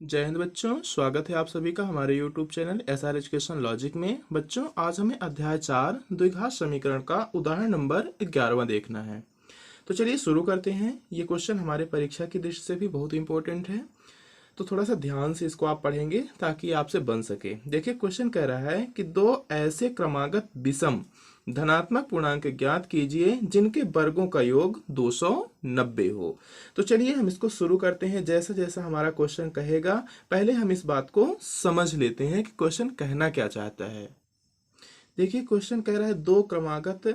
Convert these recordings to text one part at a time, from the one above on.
जय हिंद बच्चों, स्वागत है आप सभी का हमारे YouTube channel SR education logic में। बच्चों, आज हमें अध्याय 4 द्विघात समीकरण का उदाहरण नंबर 11वां देखना है। तो चलिए शुरू करते हैं। ये क्वेश्चन हमारे परीक्षा की दृष्टि से भी बहुत इंपॉर्टेंट है, तो थोड़ा सा ध्यान से इसको आप पढ़ेंगे ताकि आपसे बन सके। देखिए, क्वेश्चन कह रहा है कि दो ऐसे क्रमागत विषम धनात्मक पूर्णांक ज्ञात कीजिए जिनके वर्गों का योग 290 हो। तो चलिए हम इसको शुरू करते हैं। जैसा जैसा हमारा क्वेश्चन कहेगा, पहले हम इस बात को समझ लेते हैं कि क्वेश्चन कहना क्या चाहता है। देखिए, क्वेश्चन कह रहा है दो क्रमागत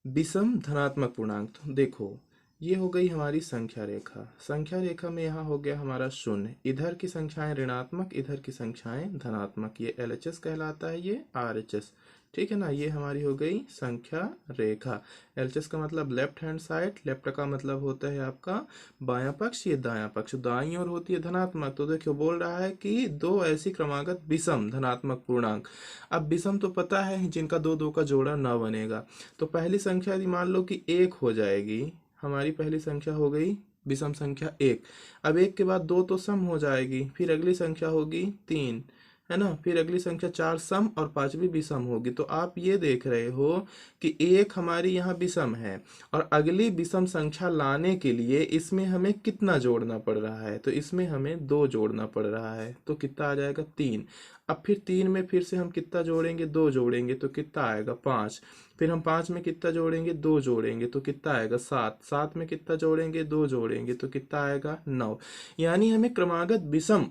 विषम धनात्मक पूर्णांक। तो देखो, ये हो गई हमारी संख्या रेखा। संख्या रेखा में यहाँ हो गया हमारा शून्य, इधर की संख्याएं ऋणात्मक, इधर की संख्याएं धनात्मक। ये LHS कहलाता है, ये RHS। ठीक है ना। ये हमारी हो गई संख्या रेखा। LHS का मतलब लेफ्ट हैंड साइड, लेफ्ट का मतलब होता है आपका बायां पक्ष, ये दायां पक्ष। दाईं ओर होती है धनात्मक। तो देखियो, बोल रहा है कि दो ऐसी क्रमागत विषम धनात्मक पूर्णांक। अब विषम तो पता है जिनका दो दो का जोड़ा ना बनेगा। तो पहली संख्या यदि मान लो कि 1 हो जाएगी, हमारी पहली संख्या हो गई विषम संख्या 1। अब 1 के बाद 2 तो सम हो जाएगी, फिर अगली संख्या होगी 3, है ना। फिर अगली संख्या 4 सम और पांचवी विषम होगी। तो आप ये देख रहे हो कि 1 हमारी यहाँ विषम है और अगली विषम संख्या लाने के लिए इसमें हमें कितना जोड़ना पड़ रहा है। तो इसमें हमें 2 जोड़ना पड़ रहा है। तो कितना आ जाएगा 3। अब फिर 3 में फिर से हम कितना जोड़ेंगे, 2 जोड़ेंगे तो कितना आएगा 5। फिर हम 5 में कितना जोड़ेंगे, 2 जोड़ेंगे तो कितना आएगा 7। 7 में कितना जोड़ेंगे, 2 जोड़ेंगे तो कितना आएगा 9। यानी हमें क्रमागत विषम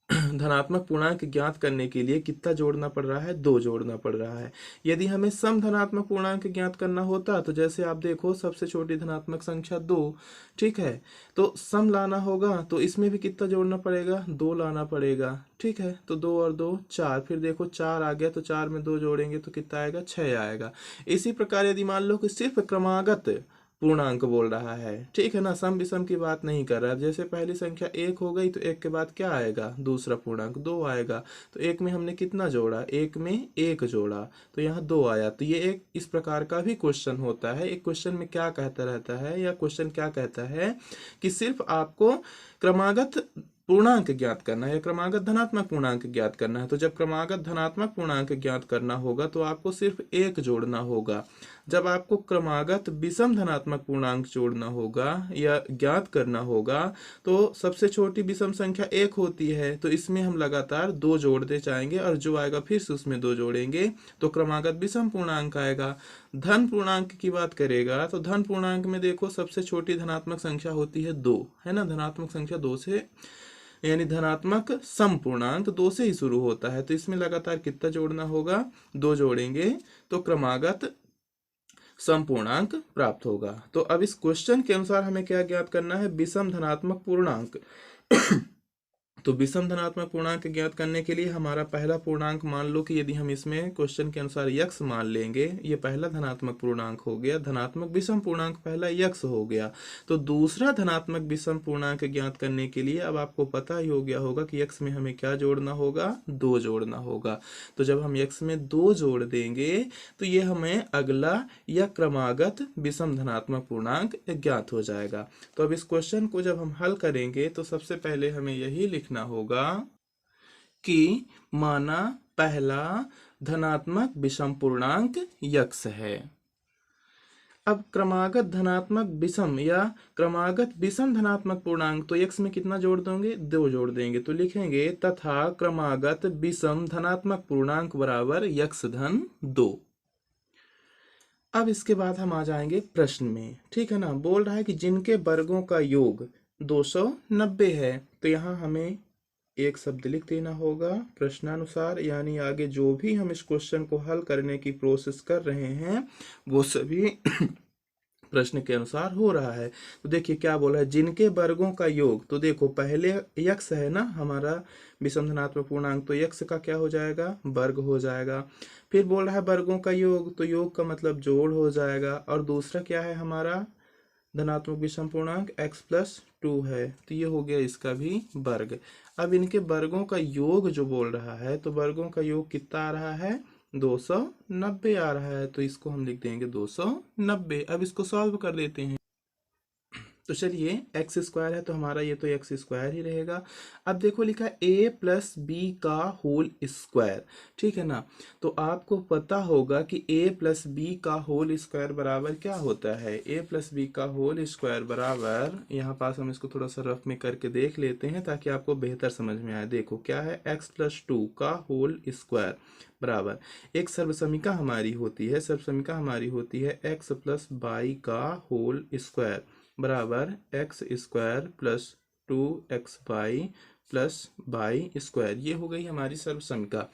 धनात्मक पूर्णांक ज्ञात करने के लिए कितना जोड़ना पड़ रहा है, 2 जोड़ना पड़ रहा है। यदि हमें सम धनात्मक पूर्णांक ज्ञात करना होता तो जैसे आप देखो, सबसे छोटी धनात्मक संख्या 2, ठीक है। तो सम लाना होगा तो इसमें भी कितना जोड़ना पड़ेगा, 2 लाना पड़ेगा। ठीक है, तो 2 और 2 4। फिर देखो 4 आ गया तो 4 में 2 जोड़ेंगे तो कितना आएगा, 6 आएगा। इसी प्रकार यदि मान लो कि सिर्फ क्रमागत पूर्णांक बोल रहा है, ठीक है ना, सम विषम की बात नहीं कर रहा। जैसे पहली संख्या 1 हो गई तो 1 के बाद क्या आएगा, दूसरा पूर्णांक 2 आएगा। तो 1 में हमने कितना जोड़ा, 1 में 1 जोड़ा तो यहाँ 2 आया। तो ये एक इस प्रकार का भी क्वेश्चन होता है। एक क्वेश्चन में क्या कहता रहता है, या क्वेश्चन क्या कहता है कि सिर्फ आपको क्रमागत पूर्णांक ज्ञात करना है या क्रमागत धनात्मक पूर्णांक ज्ञात करना है। तो जब क्रमागत धनात्मक पूर्णांक ज्ञात करना होगा तो आपको सिर्फ 1 जोड़ना होगा। जब आपको क्रमागत विषम धनात्मक पूर्णांक जोड़ना होगा या ज्ञात करना होगा तो सबसे छोटी विषम संख्या 1 होती है। तो इसमें हम लगातार 2 जोड़ते जाएंगे और जो आएगा फिर से उसमें 2 जोड़ेंगे तो क्रमागत विषम पूर्णांक आएगा। धन पूर्णांक की बात करेगा तो धन पूर्णांक में देखो, सबसे छोटी धनात्मक संख्या होती है 2, है ना। धनात्मक संख्या 2 से, यानी धनात्मक सम पूर्णांक 2 से ही शुरू होता है। तो इसमें लगातार कितना जोड़ना होगा, 2 जोड़ेंगे तो क्रमागत सम पूर्णांक प्राप्त होगा। तो अब इस क्वेश्चन के अनुसार हमें क्या ज्ञात करना है, विषम धनात्मक पूर्णांक। तो विषम धनात्मक पूर्णांक ज्ञात करने के लिए हमारा पहला पूर्णांक मान लो कि यदि हम इसमें क्वेश्चन के अनुसार यक्स मान लेंगे, ये पहला धनात्मक पूर्णांक हो गया। धनात्मक विषम पूर्णांक पहला यक्स हो गया। तो दूसरा धनात्मक विषम पूर्णांक ज्ञात करने के लिए अब आपको पता ही हो गया होगा कि यक्स में हमें क्या जोड़ना होगा, 2 जोड़ना होगा। तो जब हम यक्स में 2 जोड़ देंगे तो ये हमें अगला या क्रमागत विषम धनात्मक पूर्णांक ज्ञात हो जाएगा। तो अब इस क्वेश्चन को जब हम हल करेंगे तो सबसे पहले हमें यही लिखना होगा कि माना पहला धनात्मक विषम पूर्णांक यक्स है। अब क्रमागत धनात्मक विषम या क्रमागत विषम धनात्मक पूर्णांक, तो यक्स में कितना जोड़ देंगे, 2 जोड़ देंगे। तो लिखेंगे तथा क्रमागत विषम धनात्मक पूर्णांक बराबर यक्स धन 2। अब इसके बाद हम आ जाएंगे प्रश्न में, ठीक है ना। बोल रहा है कि जिनके वर्गों का योग 290 है। तो यहाँ हमें एक शब्द लिख देना होगा प्रश्नानुसार, यानी आगे जो भी हम इस क्वेश्चन को हल करने की प्रोसेस कर रहे हैं वो सभी प्रश्न के अनुसार हो रहा है। तो देखिए क्या बोला है, जिनके वर्गों का योग। तो देखो पहले यक्स है ना हमारा विषम धनात्मक पूर्णांक, तो यक्स का क्या हो जाएगा, वर्ग हो जाएगा। फिर बोल रहा है वर्गों का योग, तो योग का मतलब जोड़ हो जाएगा। और दूसरा क्या है हमारा धनात्मक विषम पूर्णांक x+2 है। तो ये हो गया इसका भी वर्ग। अब इनके वर्गों का योग जो बोल रहा है, तो वर्गों का योग कितना आ रहा है, 290 आ रहा है। तो इसको हम लिख देंगे 290। अब इसको सॉल्व कर लेते हैं। तो चलिए एक्स स्क्वायर है तो हमारा ये तो एक्स स्क्वायर ही रहेगा। अब देखो लिखा है ए प्लस बी का होल स्क्वायर, ठीक है ना। तो आपको पता होगा कि ए प्लस बी का होल स्क्वायर बराबर क्या होता है। ए प्लस बी का होल स्क्वायर बराबर, यहाँ पास हम इसको थोड़ा सा रफ में करके देख लेते हैं ताकि आपको बेहतर समझ में आए। देखो क्या है, एक्स प्लस टू का होल स्क्वायर बराबर, एक सर्वसमीका हमारी होती है, सर्वसमीका हमारी होती है एक्स प्लस वाई का होल स्क्वायर बराबर X square plus two X Y plus Y square. ये हो गई हमारी सर्वसमीका,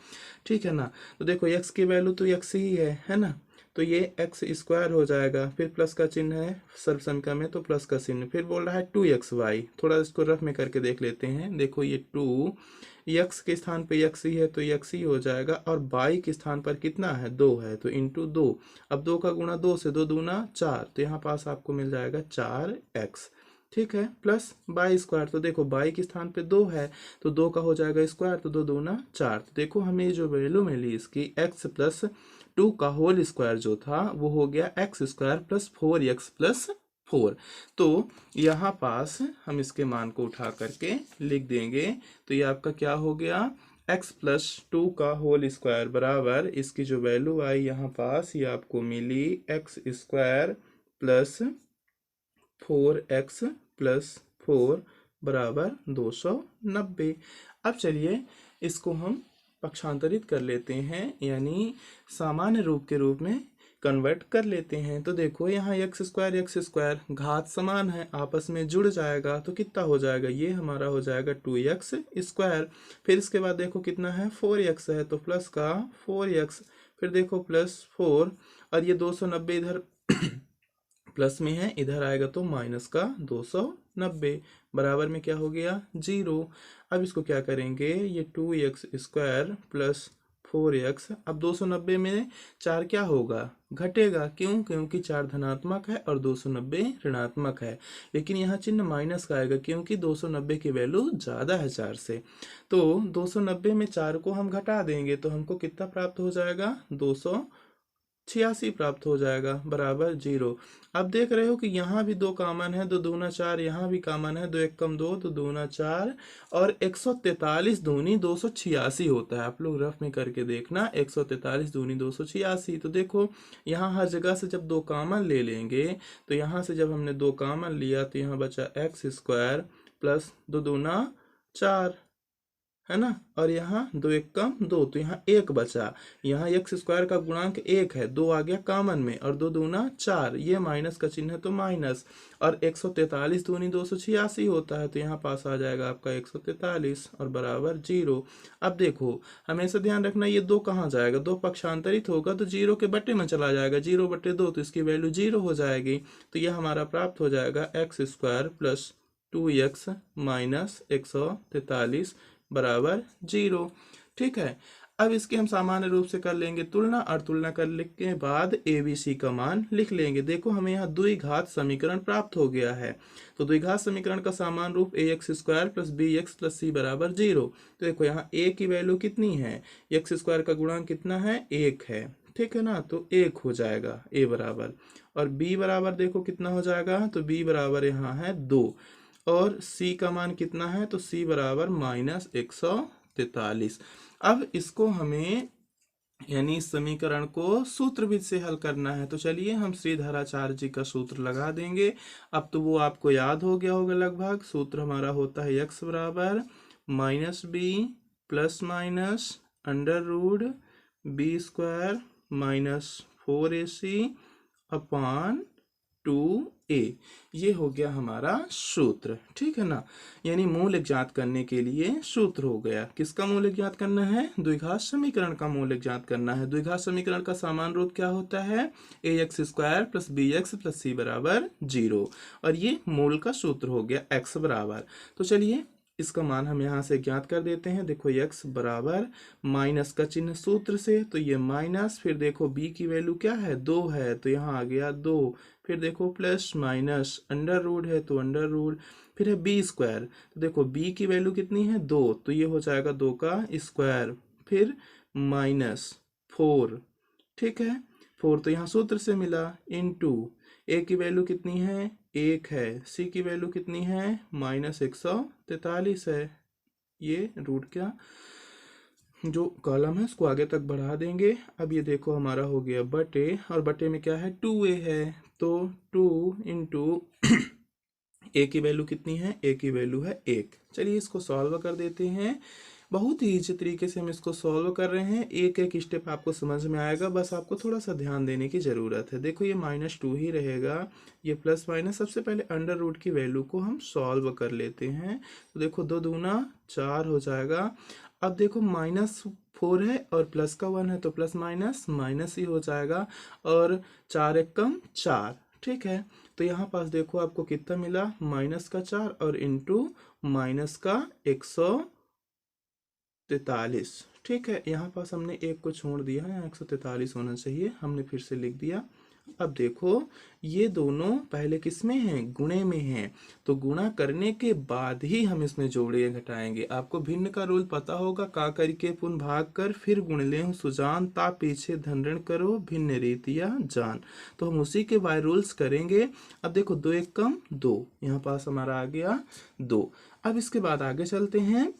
ठीक है ना। तो देखो एक्स की वैल्यू तो एक्स ही है ना, तो ये एक्स स्क्वायर हो जाएगा, फिर प्लस का चिन्ह है सर्वसमीका में तो प्लस का चिन्ह, फिर बोल रहा है टू एक्स वाई। थोड़ा इसको रफ में करके देख लेते हैं। देखो ये टू यक्स के स्थान पे यक्स ही है तो यक्स ही हो जाएगा, और बाई के स्थान पर कितना है, दो है तो इंटू दो। अब दो का गुणा दो से, दो दूना चार, तो यहाँ पास आपको मिल जाएगा चार एक्स, ठीक है, प्लस बाई स्क्वायर। तो देखो बाई के स्थान पे दो है तो दो का हो जाएगा स्क्वायर, तो दो दूना चार। तो देखो हमें जो वैल्यू मिली इसकी एक्स प्लस टू का होल स्क्वायर जो था वो हो गया x square plus four x plus four. तो यहाँ पास हम इसके मान को उठा करके लिख देंगे, तो ये आपका क्या हो गया, x प्लस टू का होल स्क्वायर बराबर, इसकी जो वैल्यू आई यहाँ पास ये आपको मिली x square plus four x plus four बराबर 290। अब चलिए इसको हम पक्षांतरित कर लेते हैं, यानी सामान्य रूप के रूप में कन्वर्ट कर लेते हैं। तो देखो यहाँ एक्स स्क्वायर घात समान है, आपस में जुड़ जाएगा तो कितना हो जाएगा, ये हमारा हो जाएगा टू एक्स स्क्वायर। फिर इसके बाद देखो कितना है, फोर एक्स है तो प्लस का फोर एक्स, फिर देखो प्लस फोर, और ये 290 इधर प्लस में है, इधर आएगा तो माइनस का 290 बराबर में क्या हो गया, जीरो। अब इसको क्या करेंगे, ये two X square plus four X, अब 290 में चार क्या होगा, घटेगा, क्यों, क्योंकि चार धनात्मक है और 290 ऋणात्मक है। लेकिन यहाँ चिन्ह माइनस का आएगा क्योंकि 290 की वैल्यू ज़्यादा है चार से। तो 290 में चार को हम घटा देंगे तो हमको कितना प्राप्त हो जाएगा, 286 प्राप्त हो जाएगा बराबर जीरो। अब देख रहे हो कि यहाँ भी दो कामन है, दो दूना चार, यहाँ भी कामन है, दो एक कम दो तो दूना चार, और 143 दूनी 286 होता है। आप लोग रफ में करके देखना, 143 दूनी 286। तो देखो यहाँ हर जगह से जब दो कामन ले लेंगे, तो यहाँ से जब हमने दो कामन लिया तो यहाँ बचा एक्स स्क्वायर प्लस दो दूना चार, है ना, और यहाँ दो एक कम दो तो यहाँ एक बचा। यहाँ एक्स स्क्वायर का गुणांक एक है, दो आ गया कामन में, और दो दूना चार, ये माइनस का चिन्ह है तो माइनस, और 143 दूनी 286 होता है तो यहाँ पास आ जाएगा आपका 143 और बराबर जीरो। अब देखो हमेशा ध्यान रखना, ये दो कहाँ जाएगा, दो पक्षांतरित होगा तो जीरो के बट्टे में चला जाएगा, जीरो बट्टे दो तो इसकी वैल्यू जीरो हो जाएगी। तो यह हमारा प्राप्त हो जाएगा x square plus two x minus 143 बराबर जीरो, ठीक है। अब इसके हम सामान्य रूप से कर लेंगे तुलना, और तुलना करने के बाद ए बी सी का मान लिख लेंगे। देखो हमें यहाँ द्विघात समीकरण प्राप्त हो गया है, तो द्विघात समीकरण का सामान्य रूप a x square plus b x plus c बराबर जीरो। तो देखो यहाँ ए की वैल्यू कितनी है, एक्स स्क्वायर का गुणांक कितना है, एक है, ठीक है ना, तो एक हो जाएगा ए बराबर, और बी बराबर देखो कितना हो जाएगा, तो बी बराबर यहाँ है दो, और c का मान कितना है, तो c बराबर माइनस 143। अब इसको हमें यानी इस समीकरण को सूत्र विधि से हल करना है, तो चलिए हम श्रीधराचार्य जी का सूत्र लगा देंगे। अब तो वो आपको याद हो गया होगा लगभग। सूत्र हमारा होता है x बराबर minus B plus minus under root B square minus 4ac upon 2a। ये हो गया हमारा सूत्र, ठीक है ना। यानी मूल ज्ञात करने के लिए सूत्र हो गया, किसका मूल ज्ञात करना है, द्विघात समीकरण का मूल ज्ञात करना है। द्विघात समीकरण का सामान्य रूप क्या होता है, a x square plus b x plus c बराबर जीरो, और ये मूल का सूत्र हो गया एक्स बराबर। तो चलिए इसका मान हम यहाँ से ज्ञात कर देते हैं। देखो x बराबर माइनस का चिन्ह सूत्र से, तो ये माइनस, फिर देखो b की वैल्यू क्या है, दो है तो यहाँ आ गया दो, फिर देखो प्लस माइनस अंडर रूट है तो अंडर रूट, फिर है बी स्क्वायर, तो देखो b की वैल्यू कितनी है, दो, तो ये हो जाएगा दो का स्क्वायर, फिर माइनस फोर, ठीक है, फोर तो यहाँ सूत्र से मिला, इनटू ए की वैल्यू कितनी है, 1 है। सी की वैल्यू कितनी है, -143 है। ये रूट का जो कॉलम है उसको आगे तक बढ़ा देंगे। अब ये देखो हमारा हो गया बटे, और बटे में क्या है, 2a है, तो 2 इंटू ए की वैल्यू कितनी है, ए की वैल्यू है 1। चलिए इसको सॉल्व कर देते हैं। बहुत ही इजी तरीके से हम इसको सॉल्व कर रहे हैं, एक एक स्टेप आपको समझ में आएगा, बस आपको थोड़ा सा ध्यान देने की ज़रूरत है। देखो ये -2 ही रहेगा, ये प्लस माइनस। सबसे पहले अंडर रूट की वैल्यू को हम सॉल्व कर लेते हैं। तो देखो 2 दूना 4 हो जाएगा। अब देखो -4 है और प्लस का 1 है, तो प्लस माइनस माइनस ही हो जाएगा, और 4 एक कम 4। ठीक है, तो यहाँ पास देखो आपको कितना मिला, -4 और इंटू -143। ठीक है, यहाँ पास हमने एक को छोड़ दिया है, 143 होना चाहिए, हमने फिर से लिख दिया। अब देखो ये दोनों पहले किसमें हैं, गुणे में हैं, तो गुणा करने के बाद ही हम इसमें जोड़े घटाएंगे। आपको भिन्न का रूल पता होगा, का करके पुन भाग कर फिर गुण ले सुजान, ता पीछे धन ऋण करो भिन्न रीतिया जान। तो हम उसी के बाय रूल्स करेंगे। अब देखो 2 एक कम 2, यहाँ पास हमारा आ गया 2। अब इसके बाद आगे चलते हैं,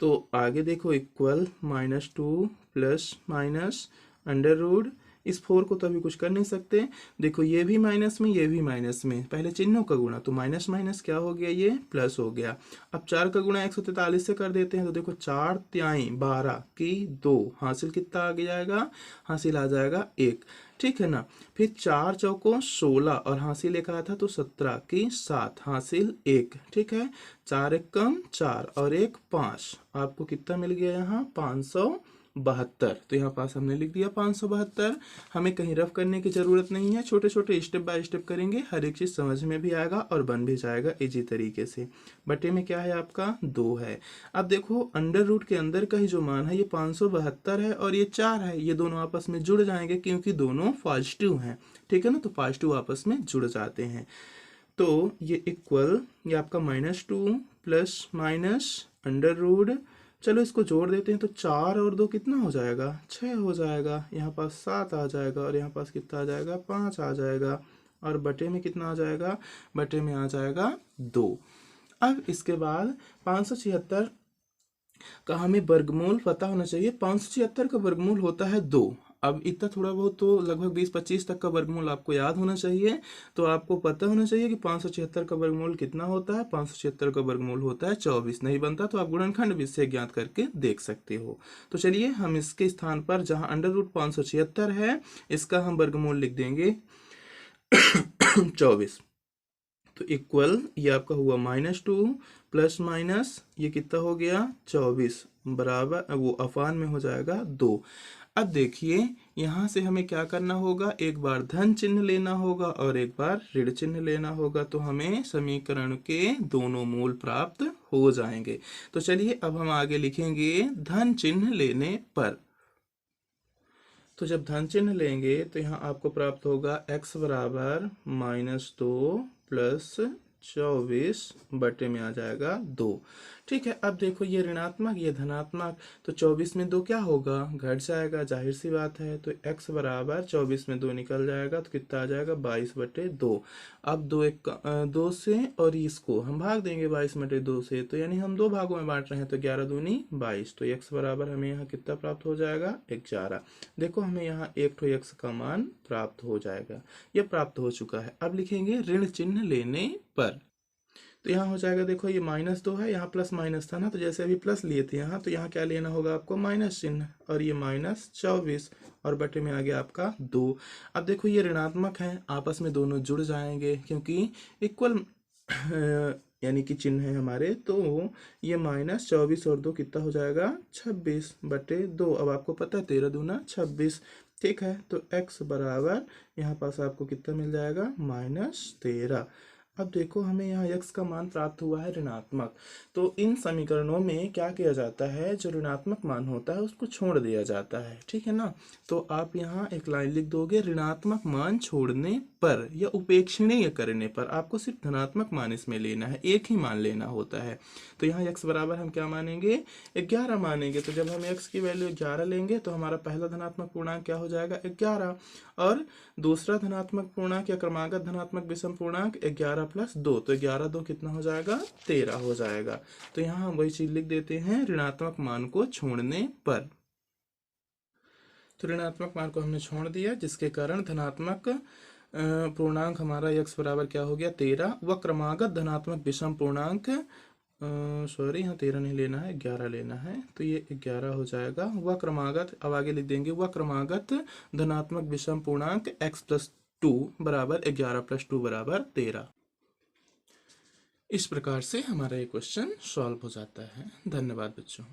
तो आगे देखो equal -2 plus minus under root, इस 4 को तो अभी कुछ कर नहीं सकते। देखो ये भी माइनस में, ये भी माइनस में, पहले चिन्हों का गुणा, तो माइनस माइनस क्या हो गया, ये प्लस हो गया। अब 4 का गुणा 143 से कर देते हैं, तो देखो 4 त्याई 12 की 2, हासिल कितना आ जाएगा, हासिल आ जाएगा 1। ठीक है ना, फिर 4 चौको 16 और हासिल एक आया था तो 17 की 7, हासिल 1। ठीक है, 4 एक कम 4 और 1 5, आपको कितना मिल गया यहाँ 572। तो यहाँ पास हमने लिख दिया 572। हमें कहीं रफ करने की जरूरत नहीं है, छोटे छोटे स्टेप बाय स्टेप करेंगे, हर एक चीज समझ में भी आएगा और बन भी जाएगा इजी तरीके से। बटे में क्या है आपका 2 है। अब देखो अंडर रूट के अंदर का ही जो मान है ये 572 है और ये 4 है, ये दोनों आपस में जुड़ जाएंगे क्योंकि दोनों पॉजिटिव हैं। ठीक है ना, तो पॉजिटिव आपस में जुड़ जाते हैं। तो ये इक्वल, ये आपका -2 प्लस माइनस अंडर रूट, चलो इसको जोड़ देते हैं, तो 4 और 2 कितना हो जाएगा, 6 हो जाएगा। यहाँ पास 7 आ जाएगा और यहाँ पास कितना आ जाएगा, 5 आ जाएगा, और बटे में कितना आ जाएगा, बटे में आ जाएगा 2। अब इसके बाद 576 का हमें वर्गमूल पता होना चाहिए। 576 का वर्गमूल होता है 2। अब इतना थोड़ा बहुत तो लगभग 20-25 तक का वर्गमूल आपको याद होना चाहिए। तो आपको पता होना चाहिए कि 576 का वर्गमूल कितना होता है। 576 का वर्गमूल होता है 24। नहीं बनता तो आप गुणनखंड भी से ज्ञात करके देख सकते हो। तो चलिए हम इसके स्थान पर जहां अंडर रूट 576 है, इसका हम वर्गमूल लिख देंगे 24। तो इक्वल, ये आपका हुआ -2 प्लस माइनस ये कितना हो गया 24, बराबर वो अफान में हो जाएगा 2। अब देखिए यहाँ से हमें क्या करना होगा, एक बार धन चिन्ह लेना होगा और एक बार ऋण चिन्ह लेना होगा, तो हमें समीकरण के दोनों मूल प्राप्त हो जाएंगे। तो चलिए अब हम आगे लिखेंगे धन चिन्ह लेने पर। तो जब धन चिन्ह लेंगे तो यहाँ आपको प्राप्त होगा x बराबर -2 प्लस 24 बटे में आ जाएगा 2। ठीक है, अब देखो ये ऋणात्मक ये धनात्मक, तो 24 में 2 क्या होगा, घट जाएगा, जाहिर सी बात है। तो x बराबर 24 में 2 निकल जाएगा तो कितना आ जाएगा 22/2। अब 2 से और इसको हम भाग देंगे 22/2 से, तो यानी हम 2 भागों में बांट रहे हैं, तो 11 दूनी 22। तो x बराबर हमें यहाँ कितना प्राप्त हो जाएगा 11। देखो हमें यहाँ एक तो x का मान प्राप्त हो जाएगा, यह प्राप्त हो चुका है। अब लिखेंगे ऋण चिन्ह लेने पर। तो यहाँ हो जाएगा, देखो ये -2 है, यहाँ प्लस माइनस था ना, तो जैसे अभी प्लस लिए थे यहाँ, तो यहाँ क्या लेना होगा आपको माइनस चिन्ह, और ये -24 और बटे में आ गया आपका 2। अब देखो ये ऋणात्मक है, आपस में दोनों जुड़ जाएंगे क्योंकि इक्वल यानी कि चिन्ह है हमारे, तो ये -24 और 2 कितना हो जाएगा 26/2। अब आपको पता है 13 दूना 26। ठीक है, तो x बराबर यहाँ पास आपको कितना मिल जाएगा -13। अब देखो हमें यहाँ x का मान प्राप्त हुआ है ऋणात्मक। तो इन समीकरणों में क्या किया जाता है, जो ऋणात्मक मान होता है उसको छोड़ दिया जाता है, ठीक है ना। तो आप यहाँ एक लाइन लिख दोगे, ऋणात्मक मान छोड़ने पर या उपेक्षणीय करने पर आपको सिर्फ धनात्मक मान इसमें लेना है, एक ही मान लेना होता है। तो यहाँ x बराबर हम क्या मानेंगे, 11 मानेंगे। तो जब हम x की वैल्यू 11 लेंगे तो हमारा पहला धनात्मक पूर्णांक क्या हो जाएगा, 11, और दूसरा धनात्मक पूर्णांक या क्रमागत धनात्मक विषम पूर्णांक 11 + 2। तो 11 2 कितना हो जाएगा, 13 हो जाएगा। तो यहाँ हम वही चीज लिख देते हैं, ऋणात्मक मान को छोड़ने पर। तो ऋणात्मक मान को हमने छोड़ दिया, जिसके कारण धनात्मक पूर्णांक हमारा x बराबर क्या हो गया, 13, व क्रमागत धनात्मक विषम पूर्णांक, सॉरी यहाँ 13 नहीं लेना है, 11 लेना है। तो ये 11 हो जाएगा। व क्रमागत, अब आगे लिख देंगे, व क्रमागत धनात्मक विषम पूर्णांक x + 2 बराबर 11 + 2 बराबर 13। इस प्रकार से हमारा ये क्वेश्चन सॉल्व हो जाता है। धन्यवाद बच्चों।